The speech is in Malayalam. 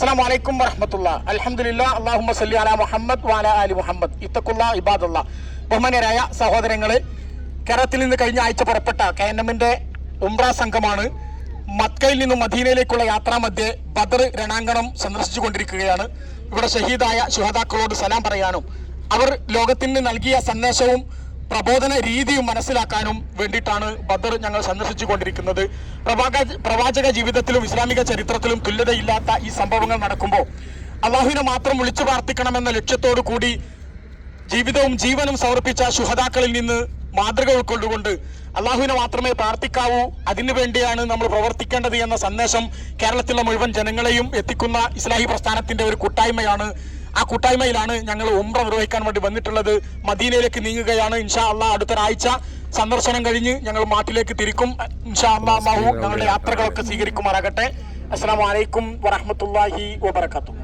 അസ്സലാമു അലൈക്കും വറഹ്മത്തുള്ളാഹി. അൽഹംദുലില്ലാഹ്. അല്ലാഹുമ്മ സല്ലി അലാ മുഹമ്മദ് വഅലാ ആലി മുഹമ്മദ്. ഇത്തഖുല്ലാഹ് ഇബാദല്ലാഹ്. ബഹുമാന്യരായ സഹോദരങ്ങളെ, കേരളത്തിൽ നിന്ന് കഴിഞ്ഞ ആഴ്ച പുറപ്പെട്ട KNM-ന്റെ ഉംറ സംഘമാണ് മക്കയിൽ നിന്നും മദീനയിലേക്കുള്ള യാത്രാമധ്യേ ബദർ രണാങ്കണം സന്ദർശിച്ചുകൊണ്ടിരിക്കുകയാണ്. ഇവിടെ ഷഹീദായ ശുഹദാക്കളോട് സലാം പറയാനും അവർ ലോകത്തിന് നൽകിയ സന്ദേശവും പ്രബോധന രീതിയും മനസ്സിലാക്കാനും വേണ്ടിയിട്ടാണ് ബദർ ഞങ്ങൾ സന്ദർശിച്ചു കൊണ്ടിരിക്കുന്നത്. പ്രവാചക ജീവിതത്തിലും ഇസ്ലാമിക ചരിത്രത്തിലും തുല്യതയില്ലാത്ത ഈ സംഭവങ്ങൾ നടക്കുമ്പോൾ അള്ളാഹുവിനെ മാത്രം വിളിച്ചു പ്രാർത്ഥിക്കണമെന്ന ലക്ഷ്യത്തോടു കൂടി ജീവിതവും ജീവനും സമർപ്പിച്ച ശുഹദാക്കളിൽ നിന്ന് മാതൃക ഉൾക്കൊണ്ടുകൊണ്ട് അള്ളാഹുവിനെ മാത്രമേ പ്രാർത്ഥിക്കാവൂ, അതിനു വേണ്ടിയാണ് നമ്മൾ പ്രവർത്തിക്കേണ്ടത് എന്ന സന്ദേശം കേരളത്തിലെ മുഴുവൻ ജനങ്ങളെയും എത്തിക്കുന്ന ഇസ്ലാഹി പ്രസ്ഥാനത്തിന്റെ ഒരു കൂട്ടായ്മയാണ്. ആ കൂട്ടായ്മയിലാണ് ഞങ്ങൾ ഉംറ നിർവഹിക്കാൻ വേണ്ടി വന്നിട്ടുള്ളത്. മദീനയിലേക്ക് നീങ്ങുകയാണ്. ഇൻഷാ അള്ളാഹ് അടുത്തൊരാഴ്ച സന്ദർശനം കഴിഞ്ഞ് ഞങ്ങൾ നാട്ടിലേക്ക് തിരിക്കും. ഇൻഷാ അള്ളാഹ് ഞങ്ങളുടെ യാത്രകളൊക്കെ സ്വീകരിക്കുമാറാകട്ടെ. അസ്സലാമു അലൈക്കും വറഹ്മത്തുള്ളാഹി വബറകാതുഹു.